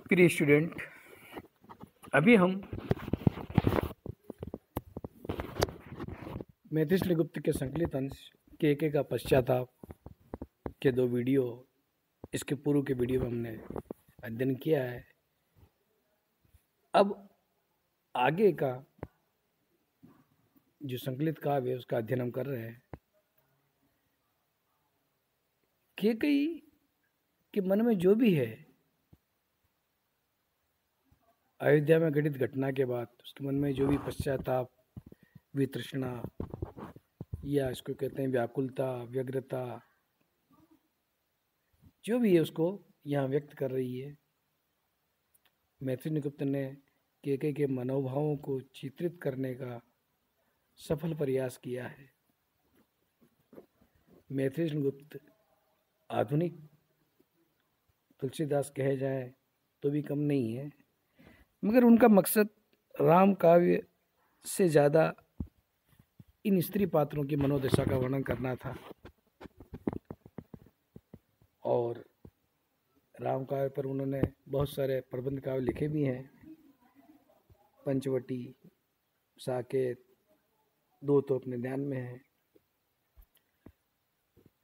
प्रिय स्टूडेंट, अभी हम मैथिली गुप्त के संकलित अंश के का पश्चाताप के दो वीडियो, इसके पूर्व के वीडियो में हमने अध्ययन किया है। अब आगे का जो संकलित काव्य है उसका अध्ययन हम कर रहे हैं। केकई के मन में जो भी है, अयोध्या में घटित घटना के बाद उसके मन में जो भी पश्चाताप, वितृष्णा या इसको कहते हैं व्याकुलता, व्यग्रता, जो भी है उसको यहाँ व्यक्त कर रही है। मैथिली गुप्त ने केकई के मनोभावों को चित्रित करने का सफल प्रयास किया है। मैथिली गुप्त आधुनिक तुलसीदास कहे जाए तो भी कम नहीं है, मगर उनका मकसद राम काव्य से ज़्यादा इन स्त्री पात्रों की मनोदशा का वर्णन करना था। और राम काव्य पर उन्होंने बहुत सारे प्रबंध काव्य लिखे भी हैं। पंचवटी, साकेत, दो तो अपने ध्यान में हैं।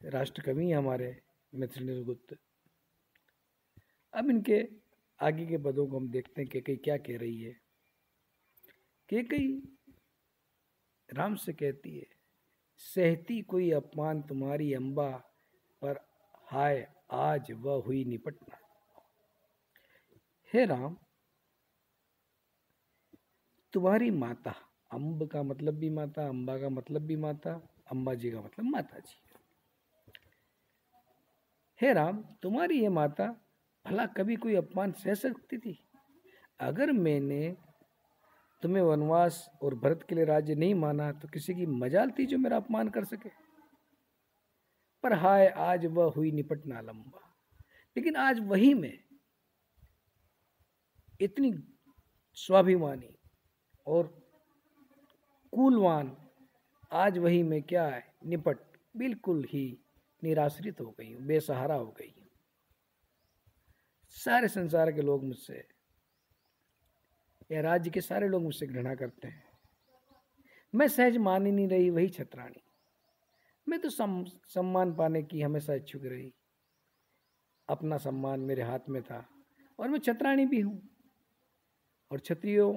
राष्ट्रकवि हमारे मैथिली गुप्त। अब इनके आगे के पदों को हम देखते हैं। केकई क्या कह रही है। केकई राम से कहती है, सहती कोई अपमान तुम्हारी अम्बा पर, हाय आज वह हुई निपटना। हे राम, तुम्हारी माता, अम्ब का मतलब भी माता, अम्बा का मतलब भी माता, अम्बा जी का मतलब माता जी। हे राम, तुम्हारी ये माता भला कभी कोई अपमान सह सकती थी? अगर मैंने तुम्हें वनवास और भरत के लिए राज्य नहीं माना तो किसी की मजाल थी जो मेरा अपमान कर सके? पर हाय आज वह हुई निपटना लंबा। लेकिन आज वही में इतनी स्वाभिमानी और कूलवान, आज वही में क्या है, निपट, बिल्कुल ही निराश्रित हो गई हूं, बेसहारा हो गई हूं। सारे संसार के लोग मुझसे, या राज्य के सारे लोग मुझसे घृणा करते हैं। मैं सहज मान ही नहीं रही वही छत्राणी। मैं तो सम्मान पाने की हमेशा इच्छुक रही। अपना सम्मान मेरे हाथ में था और मैं छत्राणी भी हूँ। और क्षत्रियों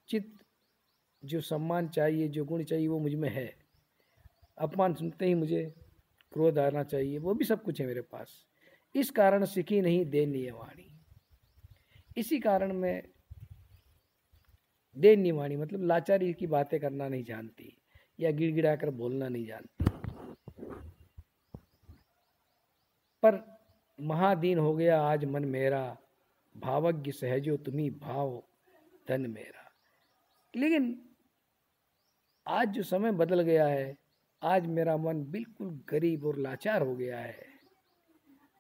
चित्त जो सम्मान चाहिए, जो गुण चाहिए, वो मुझ में है। अपमान सुनते ही मुझे क्रोध आना चाहिए, वो भी सब कुछ है मेरे पास। इस कारण सीखी नहीं दैन्य वाणी। इसी कारण मैं दैन्य वाणी मतलब लाचारी की बातें करना नहीं जानती या गिड़गिड़ा कर बोलना नहीं जानती। पर महादीन हो गया आज मन मेरा, भावज्ञ सहजो तुम्ही भाव धन मेरा। लेकिन आज जो समय बदल गया है, आज मेरा मन बिल्कुल गरीब और लाचार हो गया है।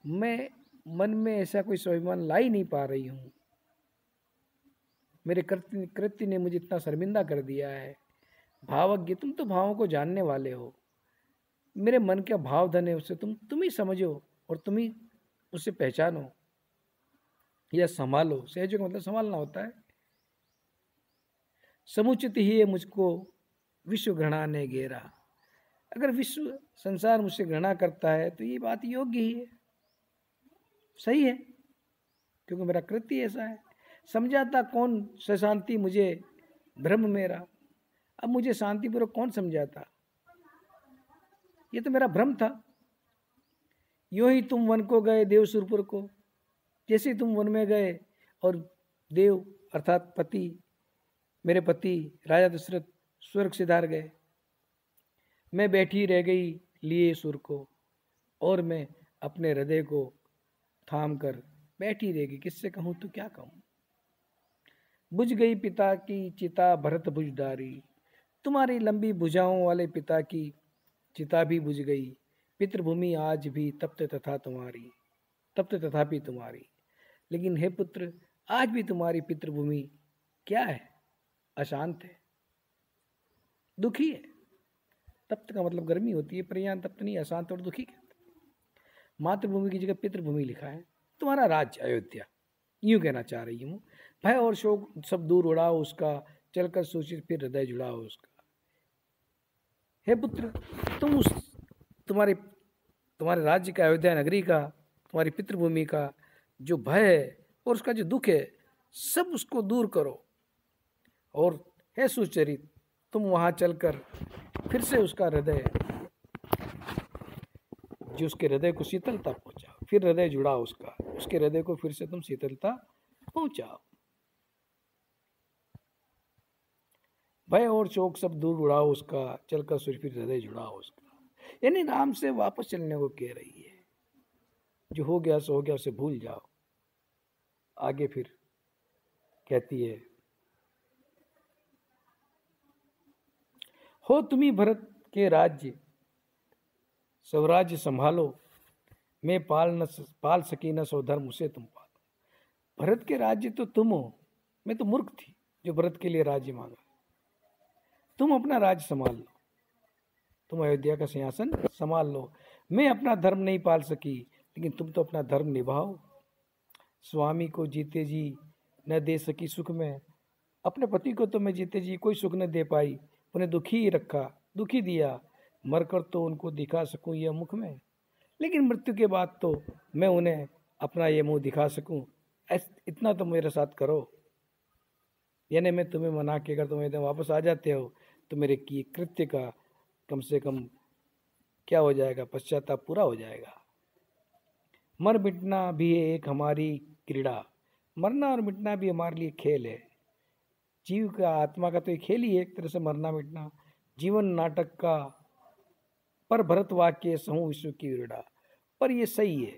मैं मन में ऐसा कोई स्वाभिमान ला ही नहीं पा रही हूँ। मेरे कृत्य ने मुझे इतना शर्मिंदा कर दिया है। भावज्ञ, तुम तो भावों को जानने वाले हो। मेरे मन का भाव धन है, उससे तुम ही समझो और तुम ही उसे पहचानो या संभालो। सहजो का मतलब संभालना होता है। समुचित ही है मुझको विश्व घृणा ने घेरा। अगर विश्व संसार मुझसे घृणा करता है तो ये बात योग्य ही है, सही है, क्योंकि मेरा कृत्य ऐसा है। समझाता कौन शांति मुझे भ्रम मेरा। अब मुझे शांतिपूर्वक कौन समझाता? ये तो मेरा भ्रम था। यूं ही तुम वन को गए देव सुरपुर को। जैसे तुम वन में गए और देव अर्थात पति, मेरे पति राजा दशरथ स्वर्ग सिधार गए, मैं बैठी रह गई लिए सुर को, और मैं अपने हृदय को थाम कर बैठी रह गई। किससे कहूँ तो क्या कहूँ। बुझ गई पिता की चिता भरत भुजधारी। तुम्हारी लंबी भुजाओं वाले पिता की चिता भी बुझ गई। पितृभूमि आज भी तप्त तथा तुम्हारी, तप्त तथापि तुम्हारी। लेकिन हे पुत्र, आज भी तुम्हारी पितृभूमि क्या है, अशांत है, दुखी है। तप्त का मतलब गर्मी होती है, प्रयान तप्त नहीं, अशांत और दुखी कहते। मातृभूमि की जगह पितृभूमि लिखा है। तुम्हारा राज्य अयोध्या यूं कहना चाह रही हूँ, भय और शोक सब दूर उड़ाओ उसका, चलकर सोचित फिर हृदय जुड़ाओ उसका। हे पुत्र, तुम उस तुम्हारे तुम्हारे राज्य का, अयोध्या नगरी का, तुम्हारी पितृभूमि का जो भय है और उसका जो दुख है, सब उसको दूर करो। और हे सुचरित, तुम वहां चलकर फिर से उसका हृदय, जो उसके हृदय को शीतलता पहुंचाओ, फिर हृदय जुड़ाओ उसका, उसके हृदय को फिर से तुम शीतलता पहुंचाओ। भय और शोक सब दूर उड़ाओ उसका, चलकर फिर हृदय जुड़ाओ उसका। यानी राम से वापस चलने को कह रही है। जो हो गया सो हो गया, उसे भूल जाओ। आगे फिर कहती है, हो तुम्ही भरत के राज्य, स्वराज्य संभालो, मैं पाल सकी न सो धर्म, उसे तुम पालो। भरत के राज्य तो तुम हो, मैं तो मूर्ख थी जो भरत के लिए राज्य मांगा। तुम अपना राज्य संभाल लो, तुम अयोध्या का सिंहासन संभाल लो। मैं अपना धर्म नहीं पाल सकी, लेकिन तुम तो अपना धर्म निभाओ। स्वामी को जीते जी न दे सकी सुख में, अपने पति को तो मैं जीते जी कोई सुख न दे पाई, उन्हें दुखी ही रखा, दुखी दिया, मरकर तो उनको दिखा सकूं यह मुख में, लेकिन मृत्यु के बाद तो मैं उन्हें अपना ये मुंह दिखा सकूं। इतना तो मेरे साथ करो। यानी मैं तुम्हें मना के अगर तुम एकदम वापस आ जाते हो तो मेरे की कृत्य का कम से कम क्या हो जाएगा, पश्चाताप पूरा हो जाएगा। मर मिटना भी है एक हमारी क्रीड़ा, मरना और मिटना भी हमारे लिए खेल है। जीव का, आत्मा का तो एक खेल ही है एक तरह से, मरना मिटना। जीवन नाटक का पर भरत वाक्य सहु विश्व की क्रीड़ा। पर ये सही है,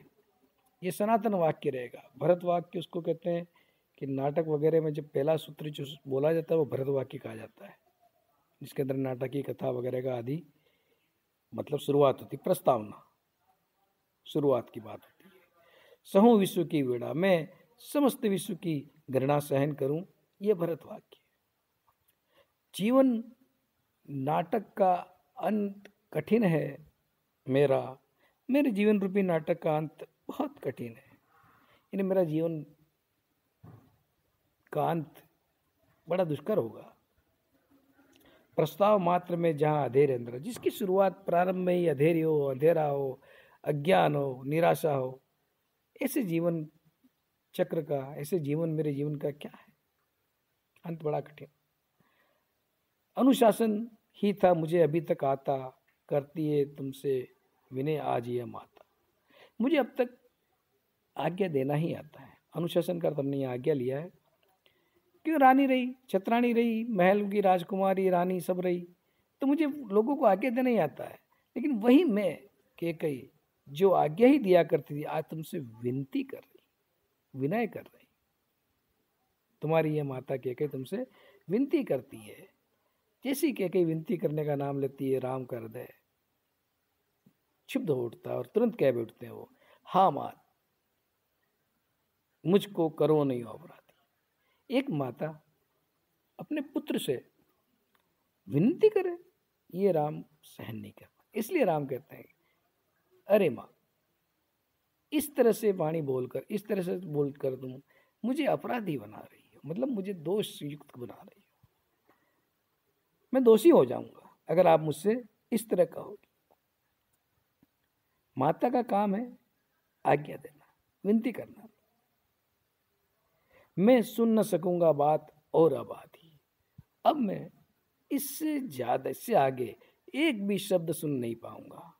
ये सनातन वाक्य रहेगा। भरत वाक्य उसको कहते हैं कि नाटक वगैरह में जब पहला सूत्र जो बोला जाता है वो भरत वाक्य कहा जाता है, जिसके अंदर नाटक की कथा वगैरह का आदि मतलब शुरुआत होती, प्रस्तावना, शुरुआत की बात होती है। सहु विश्व की वीड़ा, मैं समस्त विश्व की घृणा सहन करूं, ये भरत वाक्य। जीवन नाटक का अंत कठिन है मेरा, मेरे जीवन रूपी नाटक का अंत बहुत कठिन है। यानी मेरा जीवन का अंत बड़ा दुष्कर होगा। प्रस्ताव मात्र में जहाँ अधेर अंदर, जिसकी शुरुआत प्रारंभ में ही अधेरी हो, अंधेरा हो, अज्ञान हो, निराशा हो, ऐसे जीवन चक्र का, ऐसे जीवन मेरे जीवन का क्या है, अंत बड़ा कठिन। अनुशासन ही था मुझे अभी तक आता, करती है तुमसे विनय आज यह माता। मुझे अब तक आज्ञा देना ही आता है। अनुशासन का तुमने आज्ञा लिया है, क्यों रानी रही, छत्राणी रही, महल की राजकुमारी रानी सब रही, तो मुझे लोगों को आज्ञा देना ही आता है। लेकिन वही मैं कैकेयी जो आज्ञा ही दिया करती थी, आज तुमसे विनती कर रही, विनय कर रही। तुम्हारी ये माता कैकेयी तुमसे विनती करती है। जैसी कैकेयी विनती करने का नाम लेती है, राम का हृदय क्षुब्ध हो उठता है और तुरंत कह बैठते हैं वो, हाँ मात, मुझको करो नहीं अपराधी। एक माता अपने पुत्र से विनती करे, ये राम सहन नहीं करता। इसलिए राम कहते हैं, अरे माँ, इस तरह से वाणी बोलकर, इस तरह से बोलकर तुम मुझे अपराधी बना रही हो, मतलब मुझे दोष युक्त बना रही हो। मैं दोषी हो जाऊंगा अगर आप मुझसे इस तरह कहोगे। माता का काम है आज्ञा देना, विनती करना। मैं सुन न सकूंगा बात और आबादी, अब मैं इससे ज्यादा, इससे आगे एक भी शब्द सुन नहीं पाऊंगा।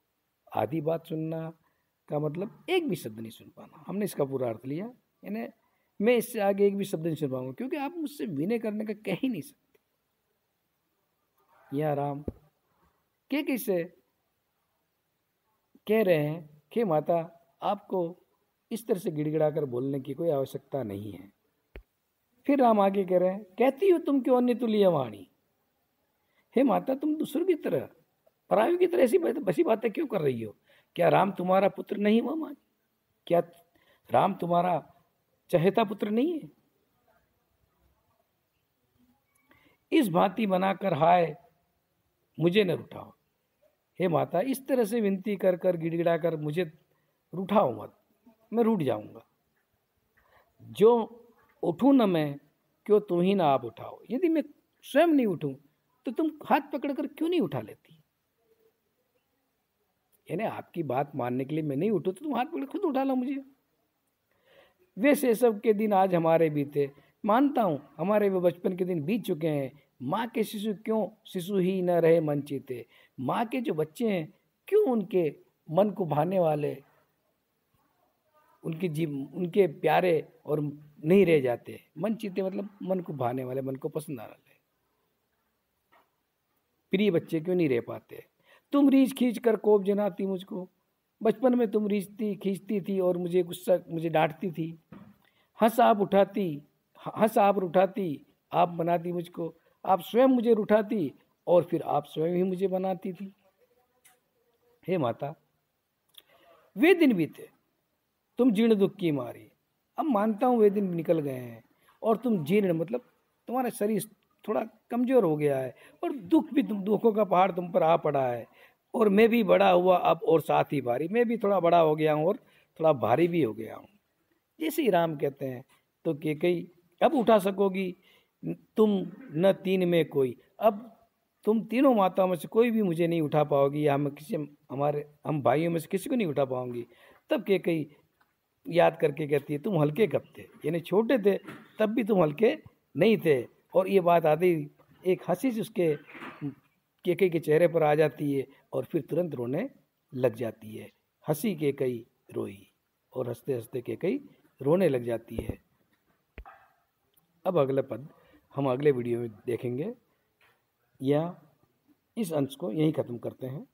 आधी बात सुनना का मतलब एक भी शब्द नहीं सुन पाना, हमने इसका पूरा अर्थ लिया। यानी मैं इससे आगे एक भी शब्द नहीं सुन पाऊंगा, क्योंकि आप मुझसे विनय करने का कह ही नहीं सकते। यह राम के किसे कह रहे हैं कि माता, आपको इस तरह से गिड़गिड़ा कर बोलने की कोई आवश्यकता नहीं है। फिर राम आगे कह रहे हैं, कहती हो तुम क्यों अन्य तुल्य वाणी। हे माता, तुम दूसरों की तरह, परायों की तरह ऐसी बातें क्यों कर रही हो। क्या राम तुम्हारा पुत्र नहीं हुआ माँ? क्या राम तुम्हारा चहेता पुत्र नहीं है? इस भांति बनाकर हाय मुझे न रुठाओ। हे माता, इस तरह से विनती कर कर गिड़गिड़ा कर मुझे रूठाओ मत, मैं रूठ जाऊंगा। जो उठूं न मैं, क्यों तुम ही ना आप उठाओ। यदि मैं स्वयं नहीं उठूं तो तुम हाथ पकड़कर क्यों नहीं उठा लेती। यानी आपकी बात मानने के लिए मैं नहीं उठूं तो तुम हाथ पकड़ खुद उठा लो मुझे। वैसे सब के दिन आज हमारे बीते, मानता हूँ हमारे वो बचपन के दिन बीत चुके हैं। माँ के शिशु क्यों शिशु ही न रहे मन चीते। माँ के जो बच्चे हैं क्यों उनके मन को भाने वाले, उनके जीव उनके प्यारे और नहीं रह जाते। मन चीते मतलब मन को भाने वाले, मन को पसंद आने वाले प्रिय बच्चे क्यों नहीं रह पाते। तुम रीछ खींच कर कोप जनाती मुझको, बचपन में तुम रीछती खींचती थी और मुझे डांटती थी। हंस आप उठाती हंस आप रुठाती, आप बनाती मुझको। आप स्वयं मुझे रुठाती और फिर आप स्वयं ही मुझे बनाती थी। हे माता, वे दिन बीते तुम जीर्ण दुख की मारी। अब मानता हूँ वे दिन निकल गए हैं और तुम जीर्ण मतलब तुम्हारा शरीर थोड़ा कमजोर हो गया है और दुख भी तुम दुखों का पहाड़ तुम पर आ पड़ा है। और मैं भी बड़ा हुआ अब और साथ ही भारी, मैं भी थोड़ा बड़ा हो गया हूँ और थोड़ा भारी भी हो गया हूँ। जैसे ही राम कहते हैं तो कैकेयी, अब उठा सकोगी तुम न तीन में कोई। अब तुम तीनों माताओं में से कोई भी मुझे नहीं उठा पाओगी, या हम भाइयों में से किसी को नहीं उठा पाऊंगी। तब कैकेयी याद करके कहती है तुम हल्के कब थे, यानी छोटे थे तब भी तुम हल्के नहीं थे। और ये बात आती एक हंसी से उसके कैकेयी के चेहरे पर आ जाती है और फिर तुरंत रोने लग जाती है। हंसी कैकेयी रोई और हंसते हंसते कैकेयी रोने लग जाती है। अब अगला पद हम अगले वीडियो में देखेंगे, या इस अंश को यहीं ख़त्म करते हैं।